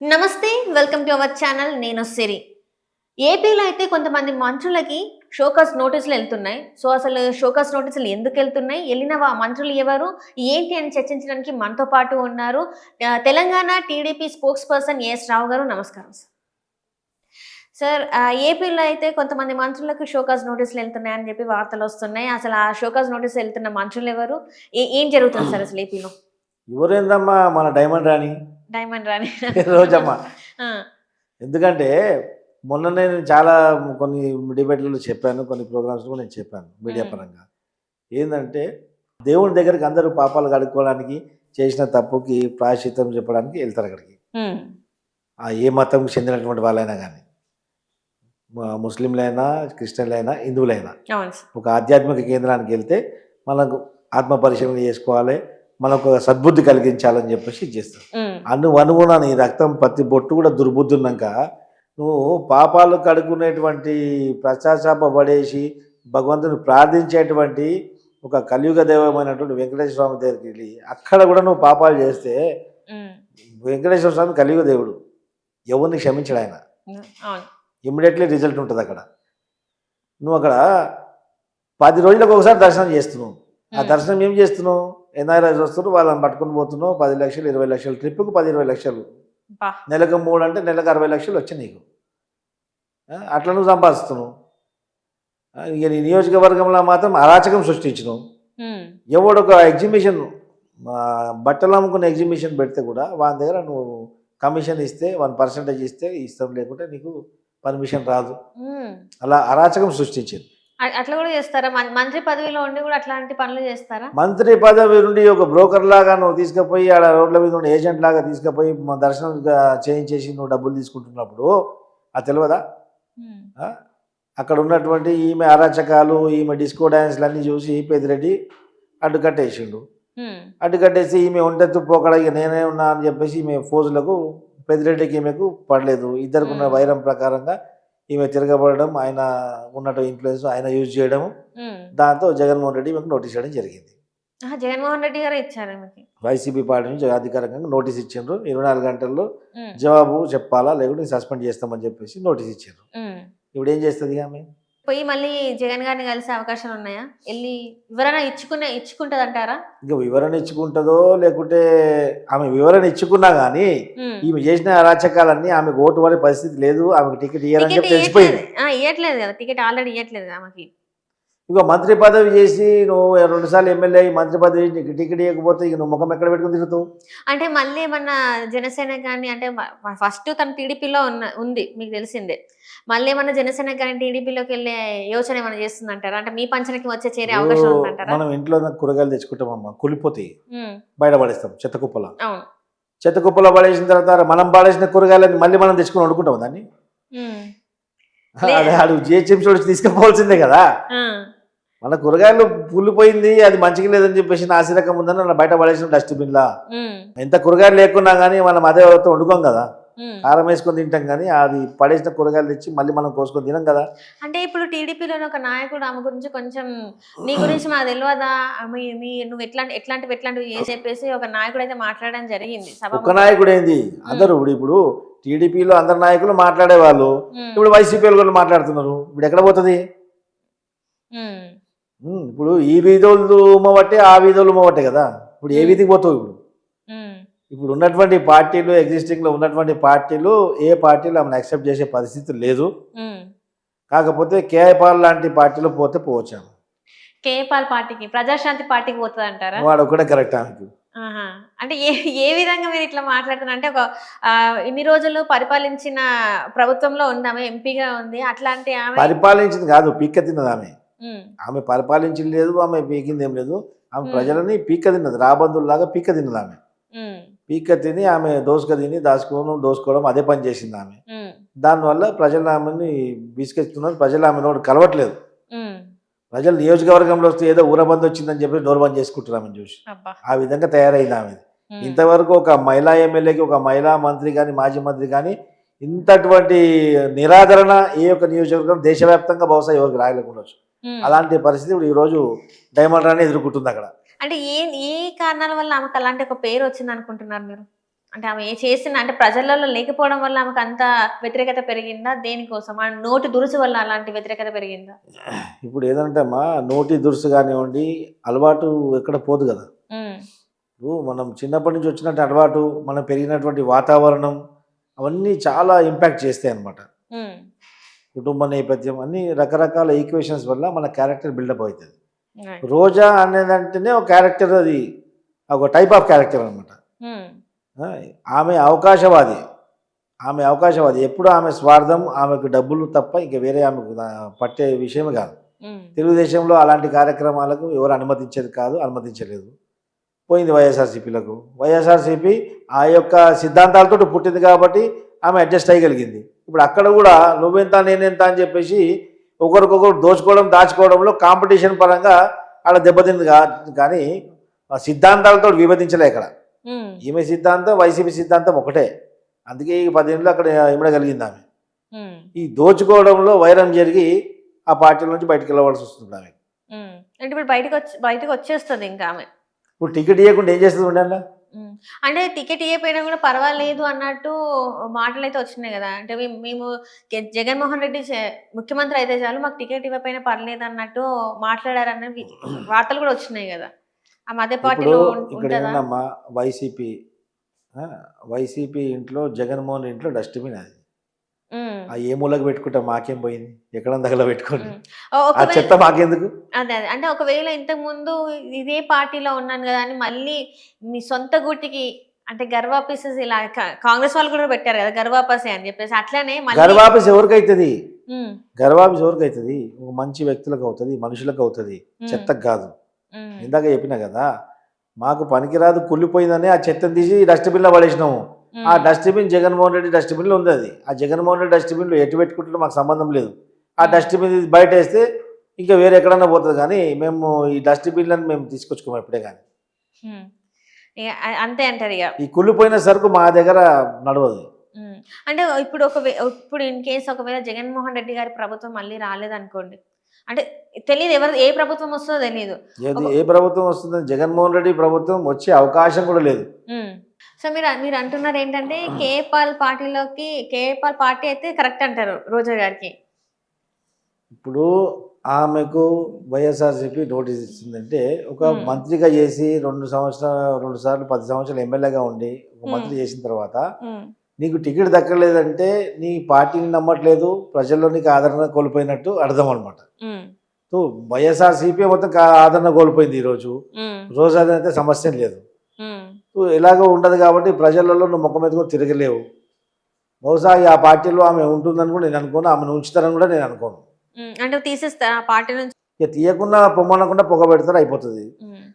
నమస్తే. Welcome to our channel. నేను సిరి. ఏపీలో అయితే కొంతమంది మంత్రులకి షోకాజ్ నోటీసులు ఎళ్తున్నాయి. సో, అసలు షోకాజ్ నోటీసులు ఎందుకెళ్తున్నాయి? ఎళ్ళిన మంత్రులు ఎవరు? ఏంటి అని చర్చించడానికి మనతో పాటు ఉన్నారు. Telangana TDP spokesperson A S Rao garu. నమస్కారం సార్. సార్ ఏపీలో అయితే కొంతమంది మంత్రులకు షోకాజ్ నోటీసులు ఎళ్తున్నాయని చెప్పి వార్తలొస్తున్నాయి. అసలు ఆ షోకాజ్ నోటీస్ ఎళ్తున్న మంత్రులెవరు? ఏం జరుగుతుంది సార్ అసలు ఏపీలో? ఎవరేందమ్మా మన డైమండ్ రాణి డైమండ్ రాణి. రోజమ్మ. ఆ! ఎందుకంటే మొన్ననే నేను చాలా కొన్ని డిబేట్లలో చెప్పాను, కొన్ని ప్రోగ్రామ్స్లో నేను చెప్పాను మీడియా హ్మ్. పరంగా. ఏంటంటే దేవుని దగ్గరికి అందరూ పాపాలు కడుక్కోవడానికి, చేసిన తప్పుకి ప్రాయశ్చిత్తం చెప్పడానికి వెళ్తారు అక్కడికి. హ్మ్. ఏ మతంకి చెందినటువంటి వాళ్ళైనా కానీ, ముస్లింలైనా, క్రిస్టియన్లైనా, హిందువులైనా అవును సార్. ఒక ఆధ్యాత్మిక కేంద్రానికి వెళ్తే మనకు ఆత్మ పరిశీలన చేసుకోవాలి, మనకు ఒక సద్బుద్ధి కలిగించాలని చెప్పేసి చేస్తాం. హ్మ్. అనువున నీ రక్తం ప్రతి బొట్టు కూడా దుర్బుద్ధి ఉన్నాక నువ్వు పాపాలు కడుక్కునేటువంటి పశ్చాత్తాప పడేసి భగవంతుని ప్రార్థించేటువంటి ఒక కలియుగ దైవమైనటువంటి వెంకటేశ్వర స్వామి దగ్గరికి వెళ్ళి అక్కడ కూడా నువ్వు పాపాలు చేస్తే, హ్మ్. వెంకటేశ్వర స్వామి కలియుగ దేవుడు, ఎవరిని క్షమించడు ఆయన. అవును. ఇమ్మీడియట్లీ రిజల్ట్ ఉంటుంది అక్కడ. నువ్వు అక్కడ 10 రోజులకు ఒకసారి దర్శనం చేస్తున్నావు. ఆ దర్శనం ఏం చేస్తున్నావు? ఎన్ఆర్ఐస్ వస్తున్నారు, వాళ్ళని పట్టుకుని పోతున్నావు. 10 లక్షలు 20 లక్షలు ట్రిప్కు 10-20 లక్షలు, నెలకు 3 అంటే నెలకు 60 లక్షలు వచ్చాయి నీకు. అట్లా నువ్వు సంపాదిస్తున్నావు. ఇక నీ నియోజకవర్గంలో మాత్రం అరాచకం సృష్టించినావు. ఎవడు ఒక ఎగ్జిబిషన్, బట్టలు అమ్ముకునే ఎగ్జిబిషన్ పెడితే కూడా వాళ్ళ దగ్గర నువ్వు కమిషన్ ఇస్తే 1% ఇస్తే ఇస్తాం, లేకుంటే నీకు పర్మిషన్ రాదు. అలా అరాచకం సృష్టించింది. అట్లా కూడా చేస్తారా? మంత్రి పదవిలో ఉండి కూడా అట్లాంటి పనులు చేస్తారా? మంత్రి పదవి నుండి ఒక బ్రోకర్ లాగా నువ్వు తీసుకుపోయి ఆడ రోడ్ల మీద ఉన్న ఏజెంట్ లాగా తీసుకుపోయి దర్శనం చేయించేసి నువ్వు డబ్బులు తీసుకుంటున్నప్పుడు అది తెలియదా? అక్కడ ఉన్నటువంటి ఈమె అరాచకాలు, ఈమె డిస్కో డ్యాన్స్లు అన్నీ చూసి పెద్దిరెడ్డి అడ్డుకట్టేసిండు. అడ్డుకట్టేసి ఈమె ఒంటెత్తు పోకడ ఇక నేనే ఉన్నా అని చెప్పేసి ఈమె ఫోజులకు పెద్దిరెడ్డికి ఈమెకు పడలేదు. ఇద్దరికి ఉన్న వైరం ప్రకారంగా ఈమె తిరగబడడం, ఆయన ఉన్నట్టు ఇన్ఫ్లుయెన్స్ ఆయన యూజ్ చేయడం, దాంతో జగన్మోహన్ రెడ్డి ఈమెకు నోటీస్ ఇవ్వడం జరిగింది. జగన్మోహన్ రెడ్డి గారు ఇచ్చారు. వైసీపీ పార్టీ నుంచి అధికారికంగా నోటీస్ ఇచ్చిండ్రు. 24 గంటల్లో జవాబు చెప్పాలా, లేకుంటే సస్పెండ్ చేస్తామని చెప్పేసి నోటీస్ ఇచ్చిండ్రు. ఇప్పుడు ఏం చేస్తుంది ఆమె? పోయి మళ్ళీ జగన్ గారిని కలిసే అవకాశాలు ఉన్నాయా? వెళ్ళి వివరణ ఇచ్చుకుంటది అంటారా? ఇంకా వివరణ ఇచ్చుకుంటుందో, లేకుంటే ఆమె వివరణ ఇచ్చుకున్నా కానీ ఈమె చేసిన అరాచకాలన్నీ ఆమెకు ఓటు పడే పరిస్థితి లేదు. ఆమెకు టికెట్ ఇయ్యాలని చెప్పి తెలిసిపోయింది. ఇవ్వట్లేదు కదా, టికెట్ ఆల్రెడీ ఇవ్వట్లేదు ఆమెకి. ఇక మంత్రి పదవి చేసి నువ్వు 2 సార్లు ఎమ్మెల్యే అయ్యి మంత్రి పదవి నీకు టికెట్ ఇవ్వకపోతే ఇక నువ్వు ముఖం ఎక్కడ పెట్టుకుని తిరుగుతావు? అంటే మళ్ళీ ఏమన్నా జనసేన కానీ, అంటే ఫస్ట్ తన టీడీపీలో ఉంది మీకు తెలిసిందే. మళ్ళీ ఏమన్నా జనసేన కానీ టీడీపీలోకి వెళ్ళే యోచన ఏమైనా చేస్తుందంటారా? అంటే మీ పంచనకి వచ్చే చేరే అవకాశం ఉందంటారా? మనం ఇంట్లో కూరగాయలు తెచ్చుకుంటామమ్మా, కులిపోతాయి, బయట పడేస్తాం చెత్త కుప్పలో. అవును. చెత్త కుప్పలో పడేసిన తర్వాత మనం పడేసిన కూరగాయలని మళ్ళీ మనం తెచ్చుకుని వండుకుంటాం దాన్ని. అదే జిహెచ్ఎంసీ వచ్చి తీసుకుపోవాల్సిందే కదా. మన కూరగాయలు పుల్లిపోయింది, అది మంచిగా లేదని చెప్పేసి నాసిరకం ఉందని అలా బయట పడేసిన డస్ట్బిన్లా. ఎంత కూరగాయలు లేకున్నా కానీ మనం అదే వండుకోం కదా, కారం వేసుకొని తింటాం. కానీ అది పడేసిన కూరగాయలు తెచ్చి మళ్ళీ మనం కోసుకొని తినం కదా. అంటే ఇప్పుడు టీడీపీలోని ఒక నాయకుడు ఆమె గురించి కొంచెం, నీ గురించి మాకు తెలియదా, నువ్వు ఎట్లాంటివి అని చెప్పేసి ఒక నాయకుడు అయితే మాట్లాడడం జరిగింది. ఒక నాయకుడు ఏంది, అందరూ ఇప్పుడు టీడీపీలో అందరు నాయకులు మాట్లాడేవాళ్ళు, ఇప్పుడు వైసీపీ వాళ్ళు మాట్లాడుతున్నారు. ఇప్పుడు ఎక్కడ పోతుంది? ఇప్పుడు ఈ వీధులు ఉమ్మబట్టే ఆ వీధులు ఉమ్మబట్టే కదా. ఇప్పుడు ఏ వీధికి పోతావు? ఇప్పుడు ఉన్నటువంటి పార్టీలు, ఎగ్జిస్టింగ్లో ఉన్నటువంటి పార్టీలు, ఏ పార్టీలు ఆమెను యాక్సెప్ట్ చేసే పరిస్థితి లేదు. కాకపోతే కేఏపాల్ లాంటి పార్టీలో పోతే పోవచ్చు. కేఏపాల్ పార్టీకి, ప్రజాశాంతి పార్టీకి పోతుంది అంటారా? వాడు ఒకటే కరెక్ట్ ఆమెకు. అంటే ఏ విధంగా మీరు ఇట్లా మాట్లాడుతున్నారు? అంటే ఒక ఇన్ని రోజులు పరిపాలించిన ప్రభుత్వంలో ఉంది, ఆమె ఎంపీగా ఉంది, అట్లాంటి ఆమె పరిపాలించింది కాదు, పీక్క తిన్నది ఆమె. ఆమె పరిపాలించింది లేదు, ఆమె పీకింది ఏం లేదు. ఆమె ప్రజలని పీక్క తిన్నది, రాబందుల్లాగా పీక్క తిన్నది ఆమె. పీక్క తిని ఆమె దోసుక తిని దోసుకోవడం అదే పని చేసింది ఆమె. దానివల్ల ప్రజలు ఆమెని విసికెత్తున్నారు. ప్రజలు ఆమె నోడు కలవట్లేదు. ప్రజలు నియోజకవర్గంలో వస్తే ఏదో ఊరబంద్ వచ్చిందని చెప్పి డోర్ బంద్ చేసుకుంటారు ఆమెను చూసి. ఆ విధంగా తయారైంది ఆమె. ఇంతవరకు ఒక మహిళా ఎమ్మెల్యేకి, ఒక మహిళా మంత్రి కానీ, మాజీ మంత్రి కానీ ఇంతటువంటి నిరాదరణ ఏ ఒక్క నియోజకవర్గం దేశవ్యాప్తంగా బహుశా ఎవరికి రాయలేకుండొచ్చు. అలాంటి పరిస్థితి ఇప్పుడు ఈరోజు డైమండ్ రాణి ఎదుర్కొంటుంది అక్కడ. అంటే ఏ కారణాల వల్ల ఆమెకు అలాంటి ఒక పేరు వచ్చింది అనుకుంటున్నారు మీరు? అంటే ఆమె ఏ చేసిన అంటే ప్రజలలో లేకపోవడం వల్ల ఆమెకు అంత వ్యతిరేకత పెరిగిందా? దేనికోసం? ఆ నోటి దురుసు వల్ల అలాంటి వ్యతిరేకత పెరిగిందా? ఇప్పుడు ఏదంటే అమ్మా నోటి దురుసు కానివ్వండి, అలవాటు ఎక్కడ పోదు కదా. హ్మ్. ఇప్పుడు మనం చిన్నప్పటి నుంచి వచ్చినట్టు అలవాటు, మనం పెరిగినటువంటి వాతావరణం అవన్నీ చాలా ఇంపాక్ట్ చేస్తాయి అన్నమాట. హ్మ్. కుటుంబ నేపథ్యం అన్నీ రకరకాల ఈక్వేషన్స్ వల్ల మన క్యారెక్టర్ బిల్డప్ అవుతుంది. రైట్. రోజా అనేదంటేనే ఒక క్యారెక్టర్, అది ఒక టైప్ ఆఫ్ క్యారెక్టర్ అనమాట. హ్మ్. ఆమె అవకాశవాది. ఆమె అవకాశవాది. ఎప్పుడు ఆమె స్వార్థం, ఆమెకు డబ్బులు తప్ప ఇంక వేరే ఆమెకు పట్టే విషయమే కాదు. హ్మ్. తెలుగుదేశంలో అలాంటి కార్యక్రమాలకు ఎవరు అనుమతించేది కాదు, అనుమతించలేదు. పోయింది వైఎస్ఆర్సీపీలకు. వైఎస్ఆర్సీపీ ఆ యొక్క సిద్ధాంతాలతో పుట్టింది కాబట్టి ఆమె అడ్జస్ట్ అయ్యగలిగింది. ఇప్పుడు అక్కడ కూడా నువ్వెంత నేనెంత అని చెప్పేసి ఒకరికొకరు దోచుకోవడం, దాచుకోవడంలో కాంపిటీషన్ పరంగా ఆడ దెబ్బతింది కానీ ఆ సిద్ధాంతాలతో విభజించలే ఇక్కడ. హ్మ్. ఈమె సిద్ధాంతం, వైసీపీ సిద్ధాంతం ఒకటే. అందుకే ఈ 10 ఏళ్ళు అక్కడ ఇమ్మడగలిగింది ఆమె. హ్మ్. ఈ దోచుకోవడంలో వైరం జరిగి ఆ పార్టీల నుంచి బయటకు వెళ్ళవలసి వస్తుంది ఆమె. హ్మ్. అంటే ఇప్పుడు బయటకు వచ్చేస్తది ఇంకా ఆమె. ఇప్పుడు టికెట్ ఇవ్వకుండా ఏం చేస్తుంది ఉండాలి? హ్మ్. అంటే టికెట్ ఇయ్యకపోయినా కూడా పర్వాలేదు అన్నట్టు మాటలైతే వచ్చినాయి గదా! అంటే మేము జగన్మోహన్ రెడ్డి ముఖ్యమంత్రి అయితే చాలు మాకు టికెట్ ఇవ్వకపోయినా పర్లేదన్నట్టు మాట్లాడారన్నవి వార్తలు కూడా వచ్చినాయి గదా! ఆ మధ్య ఇప్పుడు పార్టీలో ఇక్కడ ఉంటదా? ఏంటమ్మా, వైసీపీ వైసీపీ ఇంట్లో జగన్మోహన్ ఇంట్లో డస్ట్బిన్ అది. హ్మ్. ఆ ఏ మూలకు పెట్టుకుంటా మాకేం పోయింది? ఎక్కడ దగ్గర పెట్టుకోండి. హ్మ్. ఆ ఒకవేళ చెత్త మాకెందుకు? అదే. అంటే ఒకవేళ ఇంతకుముందు ఇదే పార్టీలో ఉన్నాను గదా! అని మళ్ళీ మీ సొంత గూటికి అంటే గర్వాపీసెస్ ఇలా కాంగ్రెస్ వాళ్ళు కూడా పెట్టారు గదా! గర్వాపసి అని జెప్పేసి అట్లనే మళ్ళీ గర్వాపస్ ఎవరికైతుంది? హ్మ్. గర్వాపస్ ఎవరికైతుంది? ఒక మంచి వ్యక్తులకు అవుతుంది, మనుషులకు అవుతుంది, హ్మ్. చెత్తకు కాదు. హ్మ్. ఇందాక చెప్పినా కదా, మాకు పనికిరాదు కుళ్ళిపోయిందని ఆ చెత్తను తీసి డస్ట్బిన్లో పడేసినాము. ఆ హ్మ్. డస్ట్బిన్ జగన్మోహన్ రెడ్డి డస్ట్బిన్లో ఉంది అది. ఆ జగన్మోహన్ రెడ్డి డస్ట్బిన్లో ఎటు పెట్టుకుంటుందో మాకు సంబంధం లేదు. ఆ హ్మ్. డస్ట్బిన్ బయట వేస్తే ఇంకా వేరే ఎక్కడన్నా పోతుంది కానీ మేము ఈ డస్ట్బిన్లను మేము తీసుకొచ్చుకోము ఎప్పుడే కానీ. హ్మ్. ఇగ అంతే అంటారిగ. ఈ కుళ్ళిపోయిన సరుకు మా దగ్గర నడవదు. హ్మ్. అంటే ఇప్పుడు ఇన్ కేస్ ఒకవేళ జగన్మోహన్ రెడ్డి గారి ప్రభుత్వం మళ్ళీ రాలేదనుకోండి. అంటే తెలీదు ఏ ప్రభుత్వం వస్తదో తెలీదు. ఏది ఒక ఏ ప్రభుత్వం వస్తుందని, జగన్మోహన్ రెడ్డి ప్రభుత్వం వచ్చే అవకాశం కూడా లేదు. హ్మ్. సో, మీరు అంటున్నారేంటంటే కేఏ పాల్ పార్టీ అయితే కరెక్ట్ అంటారు రోజా గారికి. ఇప్పుడు ఆమెకు వైఎస్ఆర్సీపీ నోటీస్ ఇచ్చిందంటే, ఒక హ్మ్. మంత్రిగా చేసి 2 సార్లు 10 సంవత్సరాలు ఎమ్మెల్యేగా ఉండి ఒక హ్మ్. మంత్రి చేసిన తర్వాత హ్మ్. నీకు టికెట్ దక్కలేదంటే నీ పార్టీని నమ్మట్లేదు, ప్రజల్లో నీకు ఆదరణ కోల్పోయినట్టు అర్థం అనమాట. హ్మ్. సో వైఎస్ఆర్సీపీ మొత్తం ఆదరణ కోల్పోయింది ఈరోజు. హ్మ్. రోజు అయితే సమస్య లేదు. హ్మ్. సో ఎలాగో ఉండదు కాబట్టి ప్రజలలో నువ్వు ముఖం మీద కూడా తిరగలేవు. బహుశా ఆ పార్టీలో ఆమె ఉంటుందని కూడా నేను అనుకోను, ఆమెను ఉంచుతారని కూడా నేను అనుకోను. హ్మ్. అంటే తీసేస్తారా ఆ పార్టీ నుంచి? ఇక తీయకుండా పొమ్మనకుండా పొగ పెడతారు, అయిపోతుంది. హ్మ్.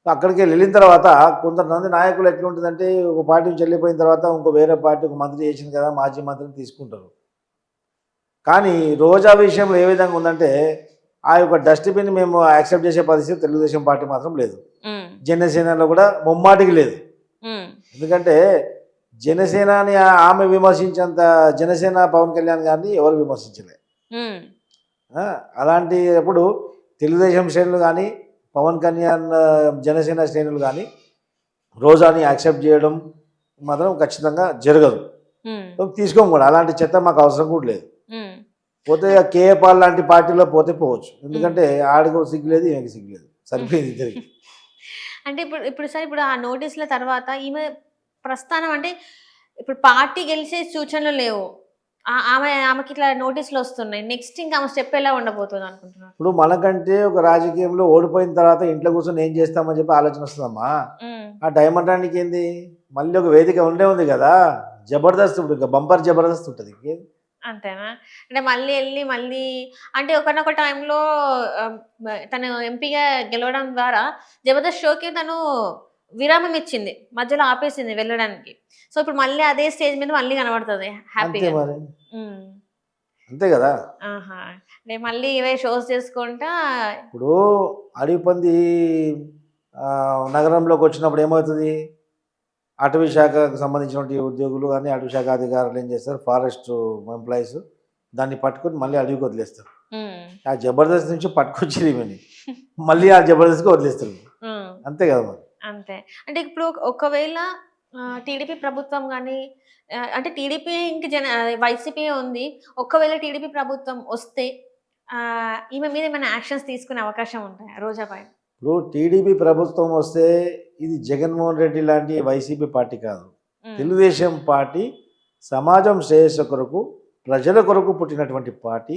అక్కడికి వెళ్ళిన తర్వాత కొంతమంది నాయకులు ఎట్లుంటుందంటే, ఒక పార్టీ నుంచి వెళ్ళిపోయిన తర్వాత ఇంకో వేరే పార్టీ ఒక మంత్రి చేసింది కదా, మాజీ మంత్రిని తీసుకుంటారు. కానీ రోజా విషయంలో ఏ విధంగా ఉందంటే, ఆ యొక్క డస్ట్బిన్ మేము యాక్సెప్ట్ చేసే పరిస్థితి తెలుగుదేశం పార్టీ మాత్రం లేదు. హ్మ్. జనసేనలో కూడా ముమ్మాటికి లేదు. హ్మ్. ఎందుకంటే జనసేనని ఆమె విమర్శించేంత జనసేన పవన్ కళ్యాణ్ గారిని ఎవరు విమర్శించలేదు. హ్మ్. అలాంటప్పుడు తెలుగుదేశం శ్రేణులు కానీ, పవన్ కళ్యాణ్ జనసేన శ్రేణులు కానీ రోజాని యాక్సెప్ట్ చేయడం మాత్రం ఖచ్చితంగా జరగదు. హ్మ్. తీసుకోము కూడా, అలాంటి చెత్త మాకు అవసరం కూడా లేదు. హ్మ్. పోతే కేఏ పాల్ లాంటి పార్టీలో పోతే పోవచ్చు. హ్మ్. ఎందుకంటే ఆడికో సిగ్గులేదు, ఈమెకి సిగ్గులేదు, హ్మ్. సరిపోయింది ఇద్దరికి. అంటే ఇప్పుడు ఆ నోటీసుల తర్వాత ఈమె ప్రస్థానం అంటే ఇప్పుడు పార్టీ గెలిచే సూచనలు లేవు. ఆమెకిట్లా నోటీసులొస్తున్నాయి. నెక్స్ట్ ఇంకా ఆమె స్టెప్ ఎలా ఉండబోతుందనుకుంటున్నారు? ఇప్పుడు మనకంటే ఒక రాజకీయంలో ఓడిపోయిన తర్వాత ఇంట్లో కూర్చొని ఏం చేస్తామని చెప్పి ఆలోచన వస్తుందమ్మా. హ్మ్. ఆ టైం అంటానికి ఏంది, మళ్ళీ ఒక వేదిక ఉంది కదా, జబర్దస్త్ ఉంటుంది, ఇంకా బంపర్ జబర్దస్త్ ఉంటుంది. అంతేనా? అంటే మళ్ళీ అంటే ఒకానొక టైంలో తను ఎంపీగా గెలవడం ద్వారా 'జబర్దస్త్' షోకి తను విరామం ఇచ్చింది. మధ్యలో ఆపేసింది వెళ్ళడానికి. సో, ఇప్పుడు మళ్ళీ అదే స్టేజ్ మీద మళ్ళీ కనబడతది అంతే హ్యాపీగా. మరి, హ్మ్. అంతే కదా. ఆహా! అంటే మళ్ళీ ఇవే షోస్ చేసుకుంటా ఇప్పుడు అడవి పంది నగరంలోకి వచ్చినప్పుడు ఏమవుతుంది, అటవీ శాఖకు సంబంధించినటువంటి ఉద్యోగులు కానీ అటవీ శాఖ అధికారులు ఏం చేస్తారు, ఫారెస్ట్ ఎంప్లాయీస్ దాన్ని పట్టుకొని మళ్ళీ అడవికి వదిలేస్తారు. హ్మ్. ఆ జబర్దస్త్ నుంచి పట్టుకొచ్చి ఇవన్నీ మళ్ళీ ఆ జబర్దస్త్కి వదిలేస్తారు. హ్మ్. అంతే కదా మరి. అంతే. అంటే ఇప్పుడు ఒకవేళ టీడీపీ ప్రభుత్వం గానీ అంటే టీడీపీ ఇంక వైసీపీ ఉంది. ఒకవేళ టీడీపీ ప్రభుత్వం వస్తే ఈమె మీద ఏమైనా యాక్షన్స్ తీసుకునే అవకాశం ఉంటాయా రోజా పైన? ఇప్పుడు టీడీపీ ప్రభుత్వం వస్తే ఇది జగన్మోహన్ రెడ్డి లాంటి వైసీపీ పార్టీ కాదు. తెలుగుదేశం పార్టీ సమాజం శ్రేయస్సు కొరకు, ప్రజల కొరకు పుట్టినటువంటి పార్టీ.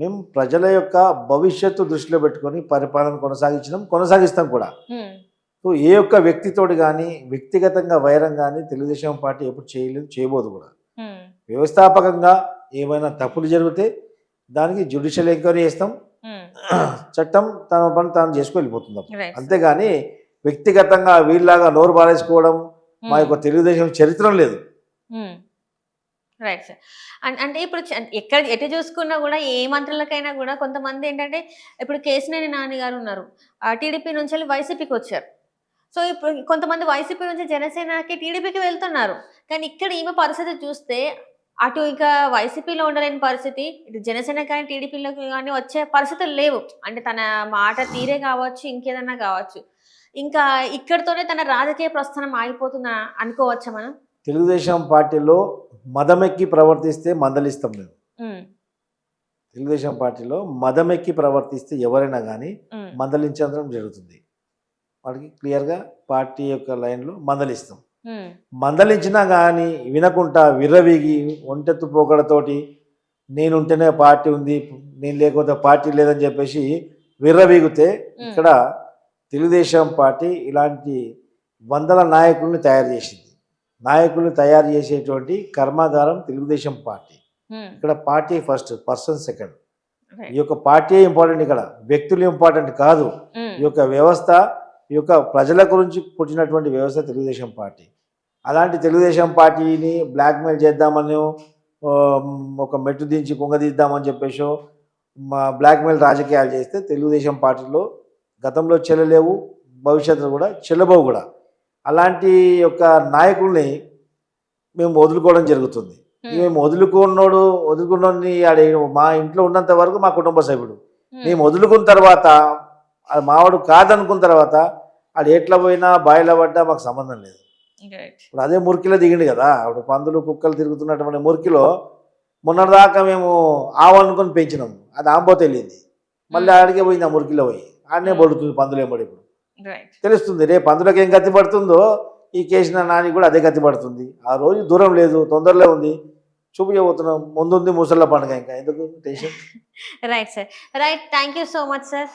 మేము ప్రజల యొక్క భవిష్యత్తు దృష్టిలో పెట్టుకొని పరిపాలన కొనసాగిస్తాం కూడా. సో ఏ ఒక్క వ్యక్తితోటి కానీ వ్యక్తిగతంగా వైరం కానీ తెలుగుదేశం పార్టీ ఎప్పుడు చేయలేదు, చేయబోదు కూడా. వ్యవస్థాపకంగా ఏమైనా తప్పులు జరిగితే దానికి జ్యుడిషియల్ ఎంక్వైరీ చేస్తాం. చట్టం తన పని తాను చేసుకు వెళ్ళిపోతుంది. అంతేగాని వ్యక్తిగతంగా వీళ్ళలాగా నోరు బారేసుకోవడం మా యొక్క తెలుగుదేశం చరిత్ర లేదు. Right sir. అంటే ఇప్పుడు ఎటు చూసుకున్నా కూడా ఏ మంత్రులకైనా కూడా కొంతమంది ఏంటంటే ఇప్పుడు కేసినేని నాని గారు ఉన్నారు, టీడీపీ నుంచి వెళ్ళి వైసీపీకి వచ్చారు. సో ఇప్పుడు కొంతమంది వైసీపీ నుంచి జనసేనకి టీడీపీకి వెళ్తున్నారు. కానీ ఇక్కడ ఈమె పరిస్థితి చూస్తే అటు ఇక వైసీపీలో ఉండలేని పరిస్థితి, ఇటు జనసేన కానీ టీడీపీలోకి కానీ వచ్చే పరిస్థితులు లేవు. అంటే తన మాట తీరే కావచ్చు, ఇంకేదన్నా కావచ్చు. ఇంకా ఇక్కడితోనే తన రాజకీయ ప్రస్థానం ఆగిపోతుందని అనుకోవచ్చా మనం? తెలుగుదేశం పార్టీలో మదమెక్కి ప్రవర్తిస్తే మందలిస్తాం మేము. తెలుగుదేశం పార్టీలో మదమెక్కి ప్రవర్తిస్తే ఎవరైనా కానీ మందలించడం జరుగుతుంది. వాడికి క్లియర్గా పార్టీ యొక్క లైన్లో మందలిస్తాం. మందలించినా కానీ వినకుండా విర్రవీగి ఒంటెత్తు పోకడతోటి నేనుంటేనే పార్టీ ఉంది, నేను లేకపోతే పార్టీ లేదని చెప్పేసి విర్రవీగితే ఇక్కడ తెలుగుదేశం పార్టీ ఇలాంటి వందల నాయకుల్ని తయారు చేసింది. నాయకుల్ని తయారు చేసేటువంటి కర్మాగారం తెలుగుదేశం పార్టీ. ఇక్కడ పార్టీ ఫస్ట్, పర్సన్ సెకండ్. ఈ యొక్క పార్టీ ఇంపార్టెంట్, ఇక్కడ వ్యక్తులు ఇంపార్టెంట్ కాదు. ఈ యొక్క వ్యవస్థ, ఈ యొక్క ప్రజల గురించి పుట్టినటువంటి వ్యవస్థ తెలుగుదేశం పార్టీ. అలాంటి తెలుగుదేశం పార్టీని బ్లాక్మెయిల్ చేద్దామని, ఒక మెట్టు దించి కుంగదీద్దామని చెప్పేసో బ్లాక్మెయిల్ రాజకీయాలు చేస్తే తెలుగుదేశం పార్టీలో గతంలో చెల్లలేవు, భవిష్యత్తులో కూడా చెల్లబోవు కూడా. అలాంటి యొక్క నాయకుల్ని మేము వదులుకోవడం జరుగుతుంది. మేము వదులుకున్నోడిని మా ఇంట్లో ఉన్నంత వరకు మా కుటుంబ సభ్యుడు. మేము వదులుకున్న తర్వాత మావాడు కాదనుకున్న తర్వాత ఆడు ఎట్లా పోయినా బాయిలో పడ్డా మాకు సంబంధం లేదు. ఇప్పుడు అదే మురికిలో దిగిండు కదా. అప్పుడు పందులు కుక్కలు తిరుగుతున్నటువంటి మురికిలో మొన్నటిదాకా మేము ఆవనుకొని పెంచినాం, అది ఆంబోతే వెళ్ళింది. మళ్ళీ ఆడికే పోయింది, ఆ మురికిలో పోయి ఆడనే పడుతుంది పందులు ఏమడి. ఇప్పుడు తెలుస్తుంది రేపు పందులకు ఏం గతి పడుతుందో ఈ కేసిన నాని కూడా అదే గతి పడుతుంది. ఆ రోజు దూరం లేదు, తొందరలో ఉంది. చూపించబోతున్నాం, ముందుంది ముసళ్ళ పండుగ, ఇంకా ఎందుకు tension. Right sir, right. Thank you so much sir.